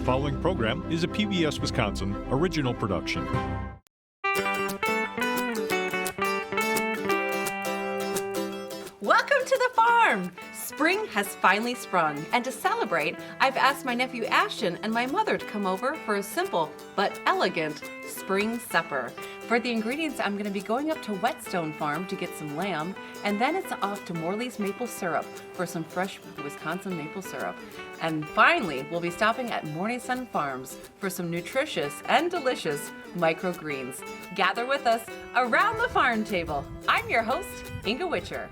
following program is a PBS Wisconsin original production. Welcome to the farm! Spring has finally sprung, and to celebrate, I've asked my nephew Ashton and my mother to come over for a simple but elegant spring supper. For the ingredients, I'm going to be going up to Whetstone Farm to get some lamb, and then it's off to Morley's Maple Syrup for some fresh Wisconsin maple syrup. And finally, we'll be stopping at Morning Sun Farms for some nutritious and delicious microgreens. Gather with us around the farm table. I'm your host, Inga Witcher.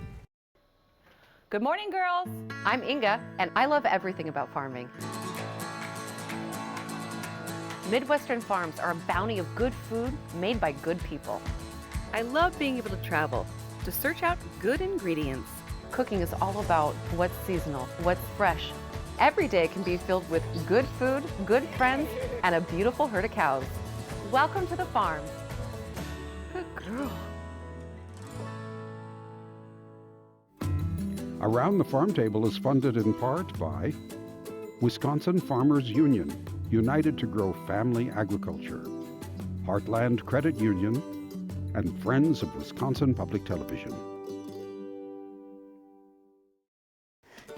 Good morning, girls. I'm Inga, and I love everything about farming. Midwestern farms are a bounty of good food made by good people. I love being able to travel, to search out good ingredients. Cooking is all about what's seasonal, what's fresh. Every day can be filled with good food, good friends, and a beautiful herd of cows. Welcome to the farm. Good girl. Around the Farm Table is funded in part by Wisconsin Farmers Union, united to grow family agriculture, Heartland Credit Union, and Friends of Wisconsin Public Television.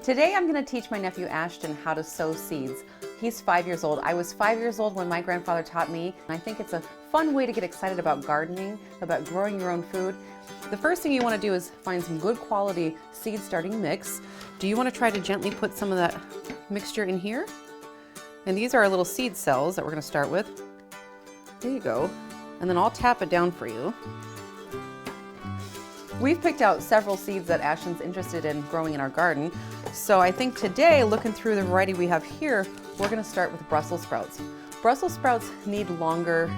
Today I'm going to teach my nephew Ashton how to sow seeds. He's 5 years old. I was 5 years old when my grandfather taught me. I think it's a fun way to get excited about gardening, about growing your own food. The first thing you want to do is find some good quality seed starting mix. Do you want to try to gently put some of that mixture in here? And these are our little seed cells that we're going to start with. There you go. And then I'll tap it down for you. We've picked out several seeds that Ashton's interested in growing in our garden. So I think today, looking through the variety we have here, we're going to start with Brussels sprouts. Brussels sprouts need longer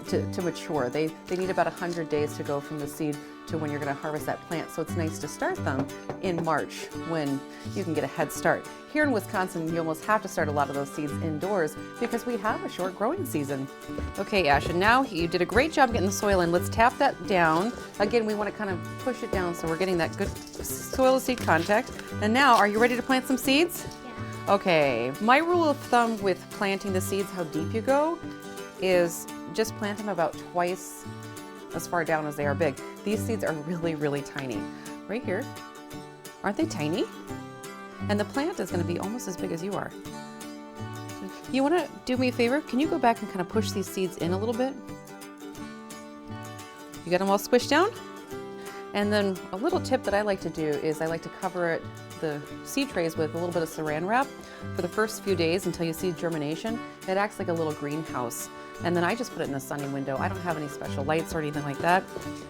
to mature. They need about 100 days to go from the seed to when you're going to harvest that plant. So it's nice to start them in March when you can get a head start. Here in Wisconsin, you almost have to start a lot of those seeds indoors because we have a short growing season. Okay, Ashton, now you did a great job getting the soil in. Let's tap that down. Again, we want to kind of push it down so we're getting that good soil to seed contact. And now, are you ready to plant some seeds? Yeah. Okay, my rule of thumb with planting the seeds, how deep you go, is just plant them about twice as far down as they are big. These seeds are really, really tiny. Right here. Aren't they tiny? And the plant is going to be almost as big as you are. You want to do me a favor? Can you go back and kind of push these seeds in a little bit? You got them all squished down? And then a little tip that I like to do is I like to cover the seed trays with a little bit of saran wrap for the first few days until you see germination. It acts like a little greenhouse. And then I just put it in a sunny window. I don't have any special lights or anything like that.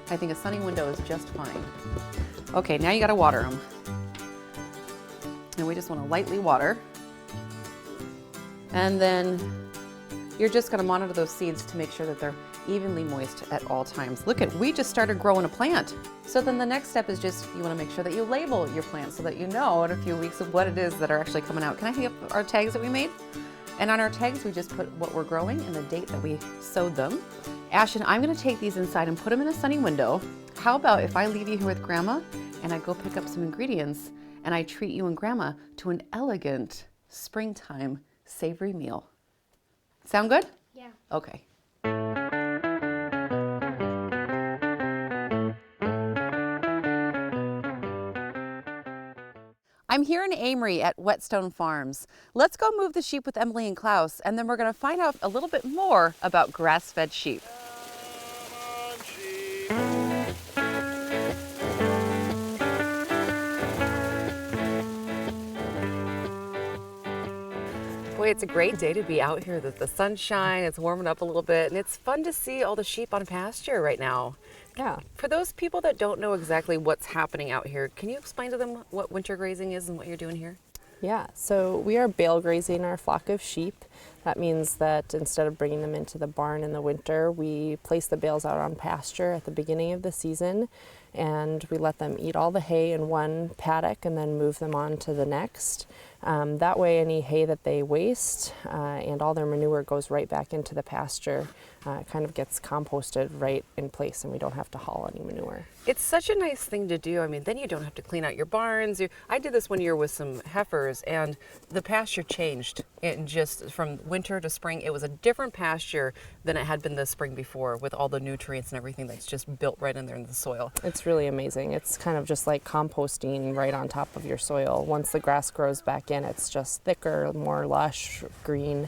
I think a sunny window is just fine. Okay, now you gotta water them. And we just want to lightly water. And then you're just gonna monitor those seeds to make sure that they're evenly moist at all times. Look we just started growing a plant. So then the next step is just, you wanna make sure that you label your plants so that you know in a few weeks of what it is that are actually coming out. Can I hang up our tags that we made? And on our tags, we just put what we're growing and the date that we sowed them. Ashton, I'm gonna take these inside and put them in a sunny window. How about if I leave you here with Grandma and I go pick up some ingredients and I treat you and Grandma to an elegant springtime savory meal? Sound good? Yeah. Okay. I'm here in Amory at Whetstone Farms. Let's go move the sheep with Emily and Klaus, and then we're going to find out a little bit more about grass-fed sheep. Boy, it's a great day to be out here. The sunshine, it's warming up a little bit, and it's fun to see all the sheep on pasture right now. Yeah. For those people that don't know exactly what's happening out here, can you explain to them what winter grazing is and what you're doing here? Yeah, so we are bale grazing our flock of sheep. That means that instead of bringing them into the barn in the winter, we place the bales out on pasture at the beginning of the season. and we let them eat all the hay in one paddock and then move them on to the next. That way any hay that they waste and all their manure goes right back into the pasture. It kind of gets composted right in place and we don't have to haul any manure. It's such a nice thing to do. I mean, then you don't have to clean out your barns. I did this one year with some heifers, and the pasture changed. And just from winter to spring, it was a different pasture than it had been the spring before, with all the nutrients and everything that's just built right in there in the soil. It's really amazing. It's kind of just like composting right on top of your soil. Once the grass grows back in, it's just thicker, more lush, green.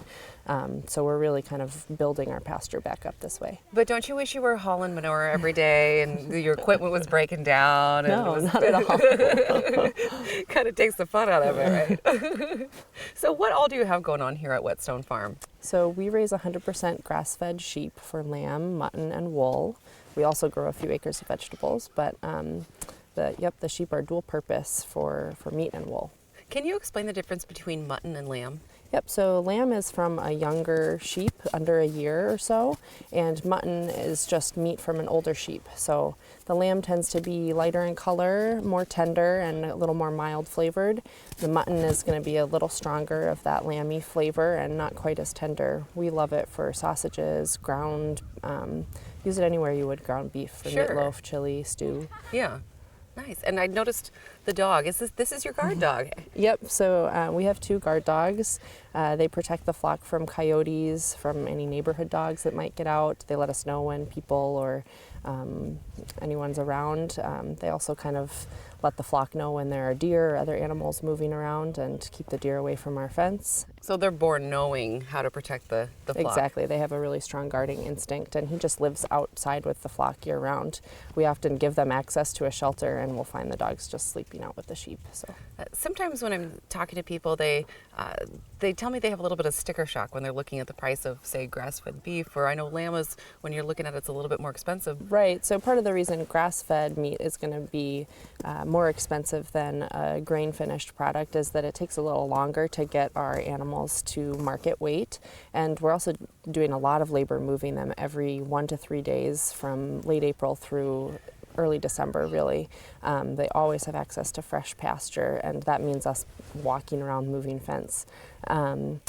So we're really kind of building our pasture back up this way. But don't you wish you were hauling manure every day and your equipment was breaking down? And No, it was, not at all. kind of takes the fun out of it, right? So what all do you have going on here at Whetstone Farm? So we raise 100% grass-fed sheep for lamb, mutton, and wool. We also grow a few acres of vegetables, but the sheep are dual purpose for meat and wool. Can you explain the difference between mutton and lamb? Yep, so lamb is from a younger sheep, under a year or so, and mutton is just meat from an older sheep. So the lamb tends to be lighter in color, more tender, and a little more mild flavored. The mutton is going to be a little stronger of that lamby flavor and not quite as tender. We love it for sausages, ground, use it anywhere you would ground beef, for Sure. meatloaf, chili, stew. Yeah, nice. And I noticed the dog. This is your guard dog? Yep, so we have 2 guard dogs. They protect the flock from coyotes, from any neighborhood dogs that might get out. They let us know when people or anyone's around. They also kind of let the flock know when there are deer or other animals moving around and keep the deer away from our fence. So they're born knowing how to protect the flock. Exactly, they have a really strong guarding instinct, and he just lives outside with the flock year round. We often give them access to a shelter and we'll find the dogs just sleeping out with the sheep. So Sometimes when I'm talking to people, they tell me they have a little bit of sticker shock when they're looking at the price of, say, grass-fed beef, or I know lamb is, when you're looking at it, it's a little bit more expensive. Right, so part of the reason grass-fed meat is going to be more expensive than a grain-finished product is that it takes a little longer to get our animals to market weight, and we're also doing a lot of labor moving them every 1 to 3 days from late April through early December, really. They always have access to fresh pasture, and that means us walking around moving fence. In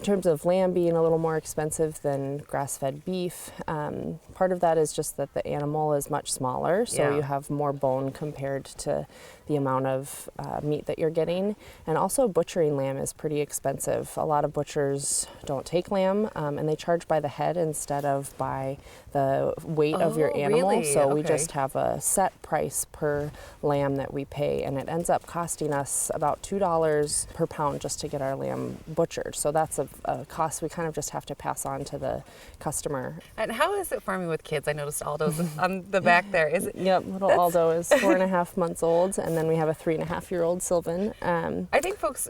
terms of lamb being a little more expensive than grass-fed beef, part of that is just that the animal is much smaller, so Yeah. you have more bone compared to the amount of meat that you're getting. And also butchering lamb is pretty expensive. A lot of butchers don't take lamb, and they charge by the head instead of by the weight of your Oh, animal. really? So we Okay. just have a set price per lamb that we pay, and it ends up costing us about $2 per pound just to get our lamb butchered. So that's a cost we kind of just have to pass on to the customer. And how is it farming with kids? I noticed Aldo's on the back there. Is it? Yep, little Aldo is 4.5 months old, and then we have a 3.5-year-old Sylvan. I think folks,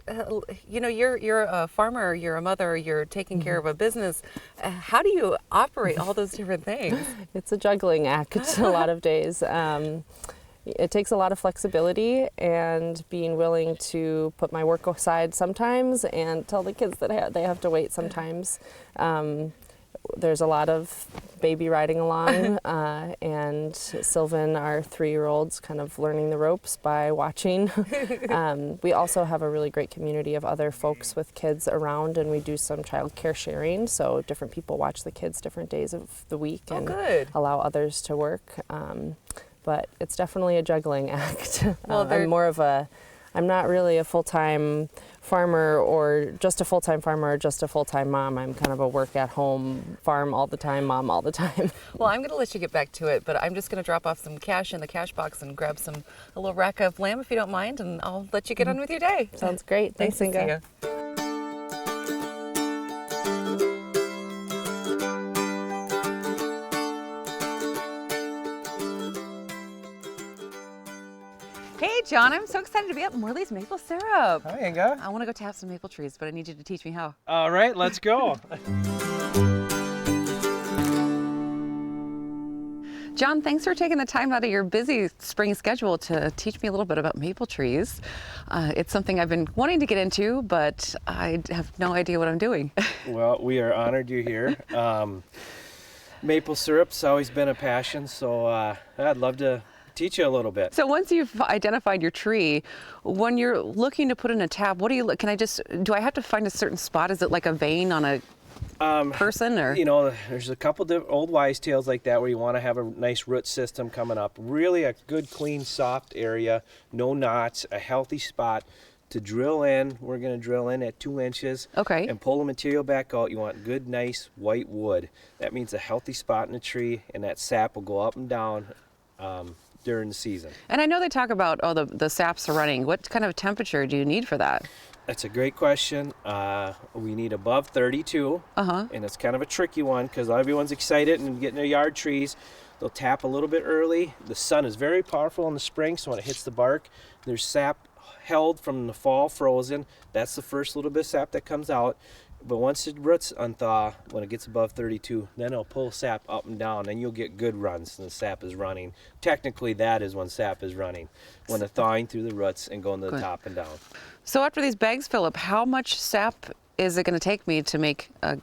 you're a farmer, you're a mother, you're taking care of a business. How do you operate all those different things? It's a juggling act a lot of days. It takes a lot of flexibility and being willing to put my work aside sometimes and tell the kids that they have to wait sometimes. There's a lot of baby riding along, and Sylvan, our 3-year-old's kind of learning the ropes by watching. We also have a really great community of other folks with kids around, and we do some child care sharing, so different people watch the kids different days of the week and good. allow others to work. But it's definitely a juggling act. Well, I'm not really a full-time farmer or just a full-time farmer or just a full-time mom. I'm kind of a work-at-home, farm all the time, mom all the time. Well, I'm going to let you get back to it, but I'm just going to drop off some cash in the cash box and grab a little rack of lamb if you don't mind, and I'll let you get on with your day. Sounds great. Thanks, Nice to see Inga. you. Hey, John, I'm so excited to be at Morley's Maple Syrup. Hi, Inga. I want to go tap some maple trees, but I need you to teach me how. All right, let's go. John, thanks for taking the time out of your busy spring schedule to teach me a little bit about maple trees. It's something I've been wanting to get into, but I have no idea what I'm doing. Well, we are honored you're here. Maple syrup's always been a passion, so I'd love to teach you a little bit. So once you've identified your tree, when you're looking to put in a tap, what do you look? Do I have to find a certain spot? Is it like a vein on a person, or? You know, there's a couple old wise tales like that where you want to have a nice root system coming up. Really a good, clean, soft area, no knots, a healthy spot to drill in. We're going to drill in at 2 inches. Okay. And pull the material back out. You want good, nice white wood. That means a healthy spot in the tree, and that sap will go up and down during the season. And I know they talk about, the saps are running. What kind of temperature do you need for that? That's a great question. We need above 32, and it's kind of a tricky one because everyone's excited and getting their yard trees. They'll tap a little bit early. The sun is very powerful in the spring, so when it hits the bark, there's sap held from the fall frozen. That's the first little bit of sap that comes out. But once the roots unthaw, when it gets above 32, then it'll pull sap up and down, and you'll get good runs when the sap is running. Technically, that is when sap is running, when they're thawing through the roots and going to the top and down. So after these bags fill up, how much sap is it going to take me to make a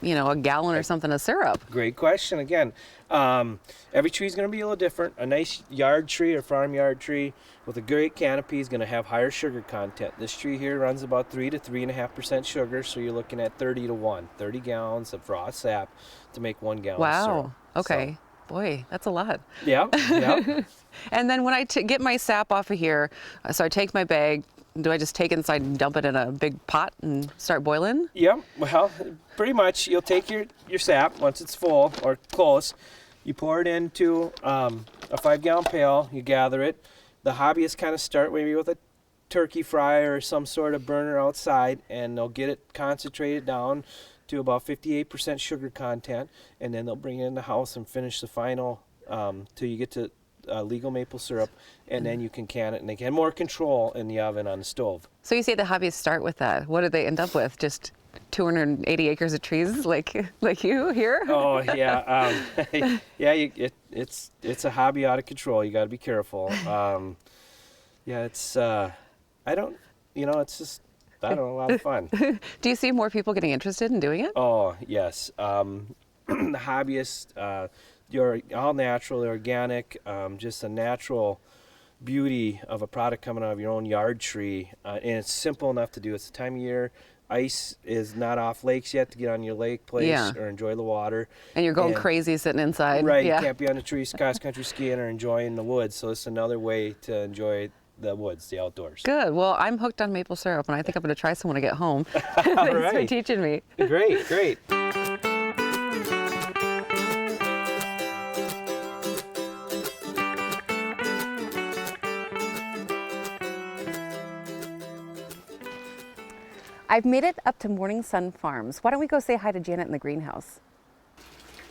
gallon or something of syrup? Great question again. Every tree is going to be a little different. A nice yard tree or farmyard tree with a great canopy is going to have higher sugar content. This tree here runs about 3 to 3.5% sugar, so you're looking at 30 to 1, 30 gallons of raw sap to make 1 gallon of syrup. Wow. Okay. Boy, that's a lot. Yeah. And then when I get my sap off of here, so I take my bag, do I just take it inside and dump it in a big pot and start boiling? Yeah, well, pretty much you'll take your sap once it's full or close. You pour it into a 5-gallon pail, you gather it. The hobbyists kind of start maybe with a turkey fryer or some sort of burner outside, and they'll get it concentrated down to about 58% sugar content, and then they'll bring it in the house and finish the final till you get to legal maple syrup, and then you can can it, and they get more control in the oven on the stove. So you say the hobbyists start with that. What do they end up with? Just 280 acres of trees like you here? Oh yeah, it's a hobby out of control. You got to be careful. It's it's just a lot of fun. Do you see more people getting interested in doing it? Oh yes, the hobbyists. You're all natural, organic, just a natural beauty of a product coming out of your own yard tree, and it's simple enough to do. It's the time of year. Ice is not off lakes yet to get on your lake place or enjoy the water. And you're going crazy sitting inside. Right, Yeah. you can't be on the trees cross-country skiing or enjoying the woods, so it's another way to enjoy the woods, the outdoors. Good. Well, I'm hooked on maple syrup, and I think I'm going to try some when I get home. All Thanks for right. teaching me. Great. I've made it up to Morning Sun Farms. Why don't we go say hi to Janet in the greenhouse?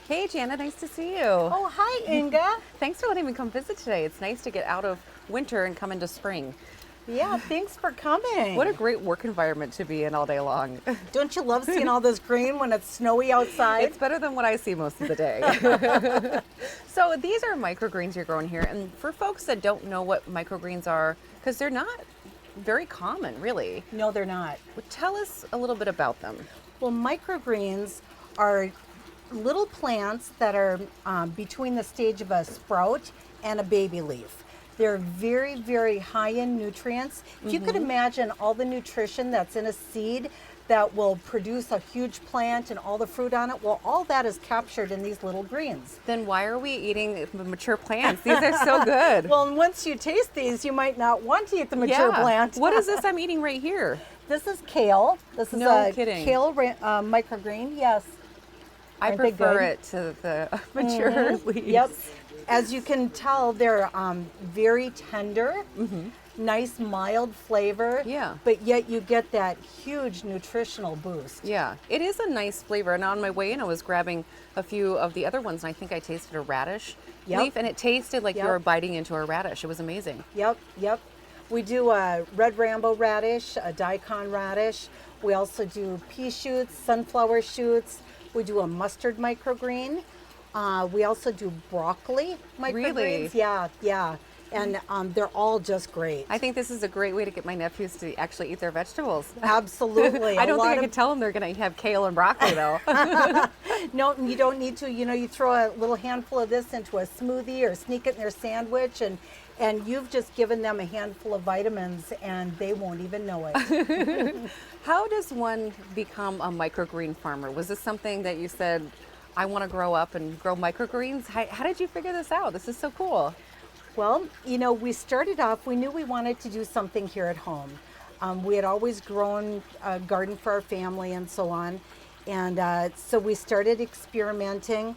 Hey, Janet, nice to see you. Oh, hi, Inga. Thanks for letting me come visit today. It's nice to get out of winter and come into spring. Yeah, thanks for coming. What a great work environment to be in all day long. Don't you love seeing all this green when it's snowy outside? It's better than what I see most of the day. So these are microgreens you're growing here. And for folks that don't know what microgreens are, because they're not very common, really. No, they're not. Well, tell us a little bit about them. Well, microgreens are little plants that are between the stage of a sprout and a baby leaf. They're very, very high in nutrients. If you could imagine all the nutrition that's in a seed that will produce a huge plant and all the fruit on it, well, all that is captured in these little greens. Then why are we eating mature plants? These are so good. Well, and once you taste these, you might not want to eat the mature plant. What is this I'm eating right here? This is kale. This is No a kidding. kale microgreen, yes. I Aren't they prefer good? it to the mature leaves. Yep. As you can tell, they're very tender, nice mild flavor. Yeah. But yet you get that huge nutritional boost. Yeah, it is a nice flavor. And on my way in, I was grabbing a few of the other ones, and I think I tasted a radish leaf, and it tasted like you were biting into a radish. It was amazing. Yep. We do a red Rambo radish, a daikon radish. We also do pea shoots, sunflower shoots. We do a mustard microgreen. We also do broccoli microgreens. Really? Yeah. and they're all just great. I think this is a great way to get my nephews to actually eat their vegetables. Absolutely. I don't think I could tell them they're going to have kale and broccoli though. No, you don't need to. You know, you throw a little handful of this into a smoothie or sneak it in their sandwich, and you've just given them a handful of vitamins, and they won't even know it. How does one become a microgreen farmer? Was this something that you said, I want to grow up and grow microgreens? How did you figure this out? This is so cool. Well, you know, we started off, we knew we wanted to do something here at home. We had always grown a garden for our family and so on. And so we started experimenting.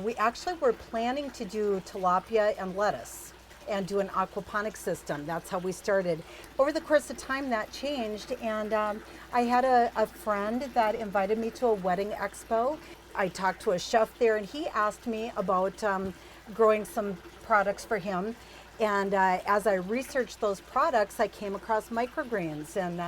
We actually were planning to do tilapia and lettuce and do an aquaponics system. That's how we started. Over the course of time, that changed. And I had a friend that invited me to a wedding expo. I talked to a chef there, and he asked me about growing some products for him. And as I researched those products, I came across microgreens, and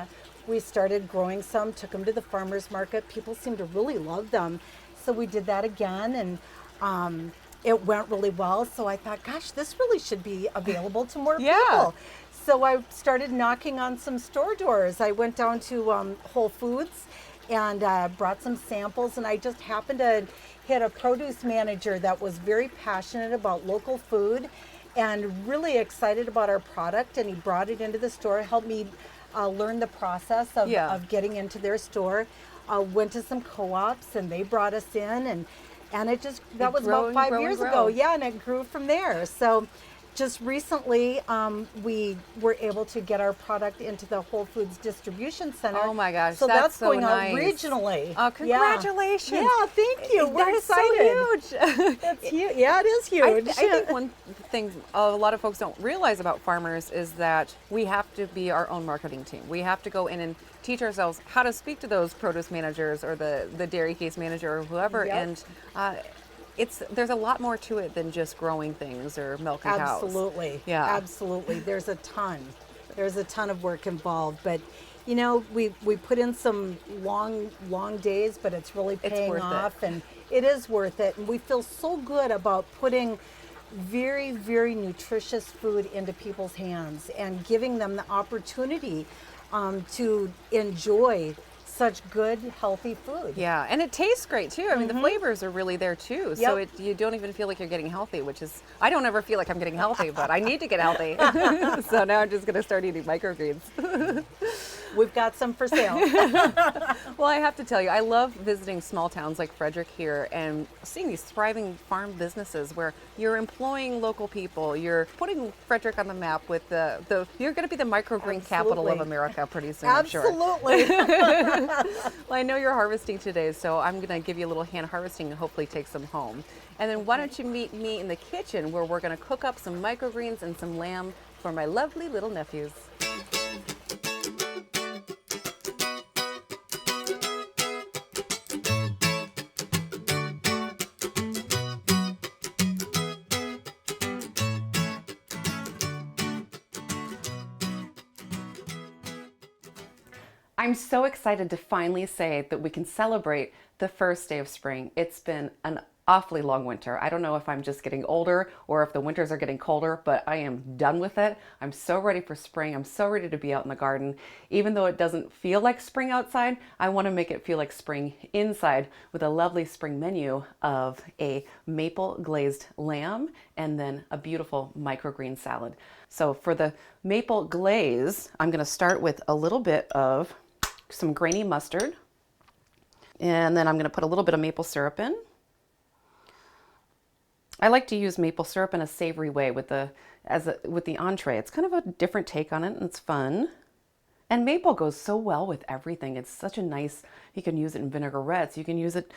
we started growing some, took them to the farmer's market. People seemed to really love them. So we did that again, and it went really well. So I thought, gosh, this really should be available to more people. So I started knocking on some store doors. I went down to Whole Foods and brought some samples, and I just happened to hit a produce manager that was very passionate about local food and really excited about our product, and he brought it into the store, helped me learn the process of getting into their store. Went to some co-ops, and they brought us in, and it just, that was about 5 years ago. Yeah, and it grew from there. So just recently, we were able to get our product into the Whole Foods distribution center. Oh my gosh, so that's so going nice. out regionally. Oh, congratulations! Yeah, thank you. We're That's excited. so huge. It's huge. Yeah, it is huge. I think one thing a lot of folks don't realize about farmers is that we have to be our own marketing team. We have to go in and teach ourselves how to speak to those produce managers or the dairy case manager or whoever. Yep. And there's a lot more to it than just growing things or milking cows. Absolutely. Yeah. Absolutely. There's a ton of work involved, but you know, we put in some long days, but it's really paying off, and it is worth it. And we feel so good about putting very, very nutritious food into people's hands and giving them the opportunity to enjoy such good, healthy food. Yeah, and it tastes great too. I mean, the flavors are really there too. So Yep. you don't even feel like you're getting healthy, which is, I don't ever feel like I'm getting healthy, but I need to get healthy. So now I'm just going to start eating microgreens. We've got some for sale. Well, I have to tell you, I love visiting small towns like Frederick here and seeing these thriving farm businesses where you're employing local people. You're putting Frederick on the map with you're going to be the microgreen capital of Absolutely. America pretty soon, I'm sure. Absolutely. Well, I know you're harvesting today, so I'm going to give you a little hand harvesting and hopefully take some home. And then why don't you meet me in the kitchen where we're going to cook up some microgreens and some lamb for my lovely little nephews. I'm so excited to finally say that we can celebrate the first day of spring. It's been an awfully long winter. I don't know if I'm just getting older or if the winters are getting colder, but I am done with it. I'm so ready for spring. I'm so ready to be out in the garden. Even though it doesn't feel like spring outside, I want to make it feel like spring inside with a lovely spring menu of a maple glazed lamb and then a beautiful microgreen salad. So for the maple glaze, I'm going to start with a little bit of some grainy mustard, and then I'm going to put a little bit of maple syrup in. I like to use maple syrup in a savory way with the entree. It's kind of a different take on it, and it's fun. And maple goes so well with everything. It's such a nice, you can use it in vinaigrettes, you can use it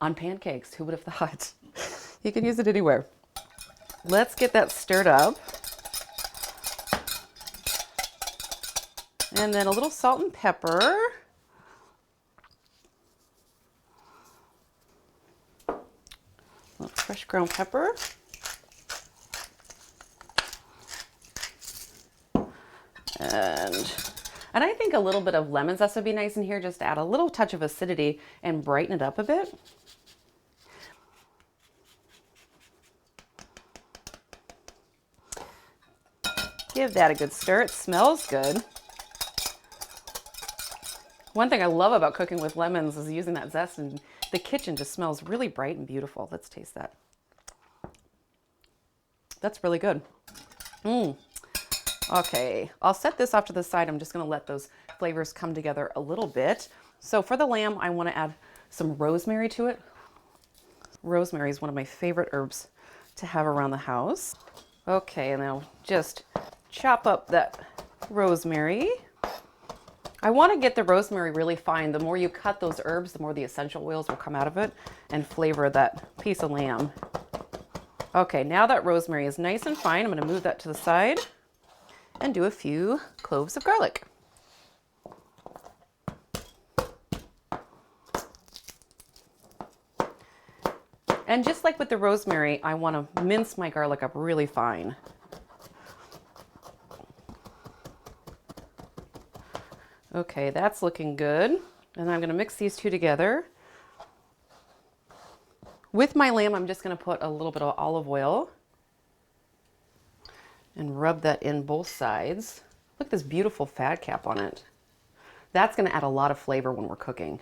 on pancakes. Who would have thought? You can use it anywhere. Let's get that stirred up. And then a little salt and pepper. Fresh ground pepper. And I think a little bit of lemon zest would be nice in here, just to add a little touch of acidity and brighten it up a bit. Give that a good stir. It smells good. One thing I love about cooking with lemons is using that zest, and the kitchen just smells really bright and beautiful. Let's taste that. That's really good. Okay, I'll set this off to the side. I'm just gonna let those flavors come together a little bit. So for the lamb, I wanna add some rosemary to it. Rosemary is one of my favorite herbs to have around the house. Okay, and now just chop up that rosemary. I want to get the rosemary really fine. The more you cut those herbs, the more the essential oils will come out of it and flavor that piece of lamb. Okay, now that rosemary is nice and fine, I'm going to move that to the side and do a few cloves of garlic. And just like with the rosemary, I want to mince my garlic up really fine. Okay, that's looking good. And I'm going to mix these two together. With my lamb, I'm just going to put a little bit of olive oil and rub that in both sides. Look at this beautiful fat cap on it. That's going to add a lot of flavor when we're cooking.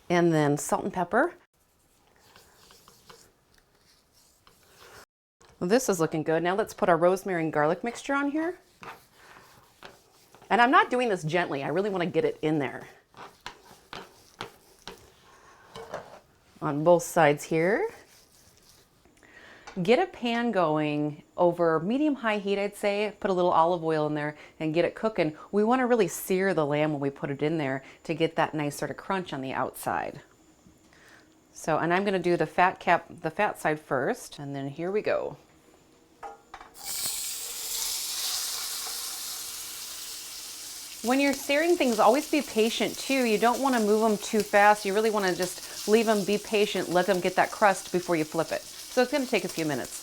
And then salt and pepper. Well, this is looking good. Now let's put our rosemary and garlic mixture on here. And I'm not doing this gently. I really want to get it in there. On both sides here. Get a pan going over medium-high heat, I'd say. Put a little olive oil in there and get it cooking. We want to really sear the lamb when we put it in there to get that nice sort of crunch on the outside. So, and I'm going to do the fat cap, the fat side first, and then here we go. When you're searing things, always be patient too. You don't want to move them too fast. You really want to just leave them, be patient, let them get that crust before you flip it. So it's going to take a few minutes.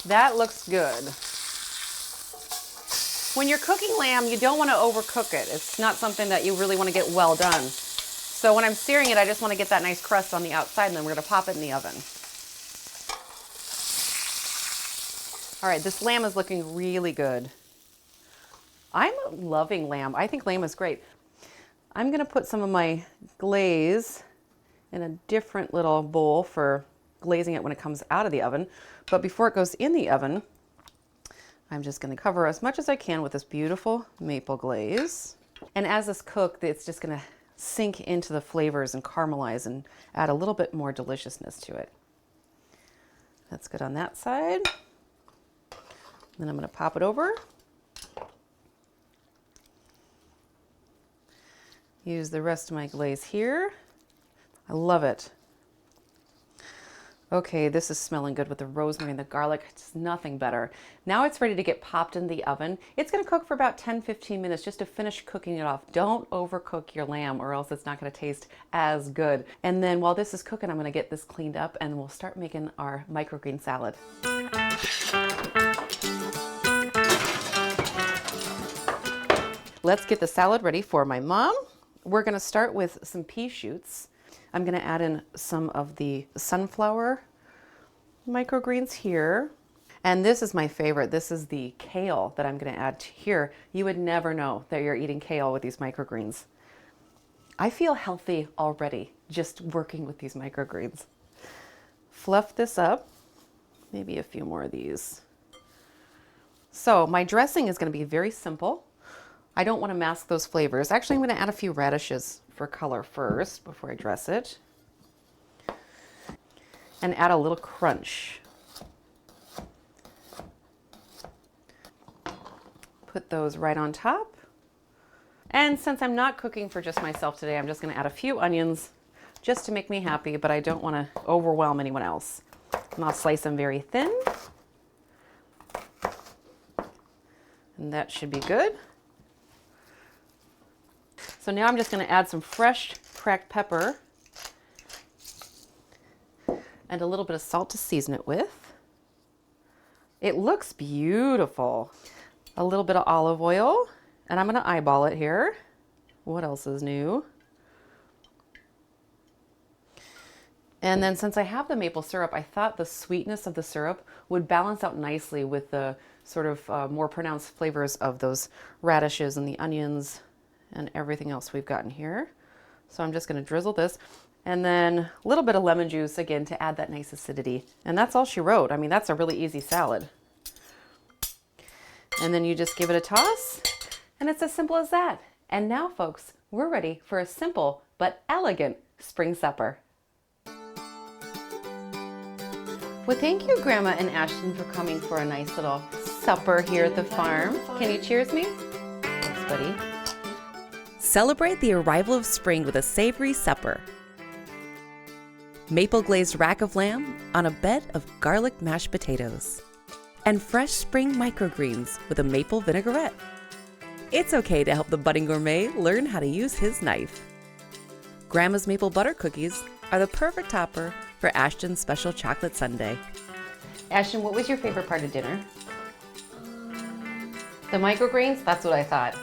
That looks good. When you're cooking lamb, you don't want to overcook it. It's not something that you really want to get well done. So when I'm searing it, I just want to get that nice crust on the outside, and then we're going to pop it in the oven. All right, this lamb is looking really good. I'm loving lamb. I think lamb is great. I'm going to put some of my glaze in a different little bowl for glazing it when it comes out of the oven. But before it goes in the oven, I'm just going to cover as much as I can with this beautiful maple glaze. And as this cooks, it's just going to sink into the flavors and caramelize and add a little bit more deliciousness to it. That's good on that side. Then I'm going to pop it over. Use the rest of my glaze here. I love it. Okay, this is smelling good with the rosemary and the garlic. It's nothing better. Now it's ready to get popped in the oven. It's going to cook for about 10-15 minutes just to finish cooking it off. Don't overcook your lamb or else it's not going to taste as good. And then while this is cooking, I'm going to get this cleaned up and we'll start making our microgreen salad. Let's get the salad ready for my mom. We're going to start with some pea shoots. I'm going to add in some of the sunflower microgreens here. And this is my favorite. This is the kale that I'm going to add here. You would never know that you're eating kale with these microgreens. I feel healthy already just working with these microgreens. Fluff this up. Maybe a few more of these. So my dressing is going to be very simple. I don't want to mask those flavors. Actually, I'm going to add a few radishes for color first before I dress it. And add a little crunch. Put those right on top. And since I'm not cooking for just myself today, I'm just going to add a few onions just to make me happy, but I don't want to overwhelm anyone else. And I'll slice them very thin. And that should be good. So now I'm just going to add some fresh cracked pepper and a little bit of salt to season it with. It looks beautiful. A little bit of olive oil, and I'm going to eyeball it here. What else is new? And then since I have the maple syrup, I thought the sweetness of the syrup would balance out nicely with the sort of more pronounced flavors of those radishes and the onions and everything else we've gotten here. So I'm just going to drizzle this, and then a little bit of lemon juice again to add that nice acidity. And that's all she wrote. I mean, that's a really easy salad. And then you just give it a toss, and it's as simple as that. And now, folks, we're ready for a simple but elegant spring supper. Well, thank you, Grandma and Ashton, for coming for a nice little supper here at the farm. Can you cheers me? Thanks, buddy. Celebrate the arrival of spring with a savory supper. Maple glazed rack of lamb on a bed of garlic mashed potatoes. And fresh spring microgreens with a maple vinaigrette. It's okay to help the budding gourmet learn how to use his knife. Grandma's maple butter cookies are the perfect topper for Ashton's special chocolate sundae. Ashton, what was your favorite part of dinner? The microgreens? That's what I thought.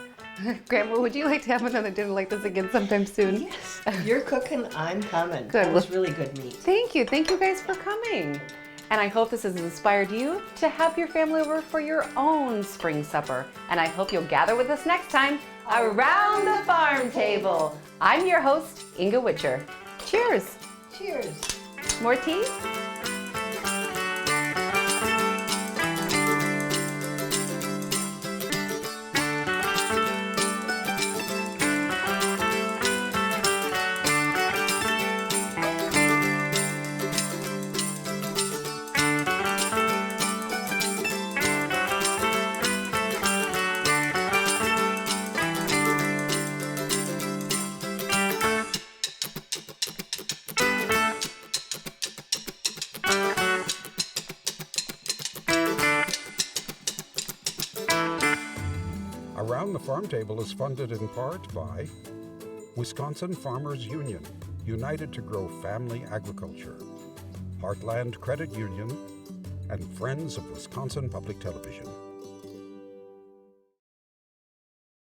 Grandma, would you like to have another dinner like this again sometime soon? Yes, you're cooking, I'm coming. Good. That was really good meat. Thank you. Thank you guys for coming. And I hope this has inspired you to have your family over for your own spring supper. And I hope you'll gather with us next time around the farm table. I'm your host, Inga Witcher. Cheers. Cheers. More tea? Around the Farm Table is funded in part by Wisconsin Farmers Union, united to grow family agriculture, Heartland Credit Union, and Friends of Wisconsin Public Television.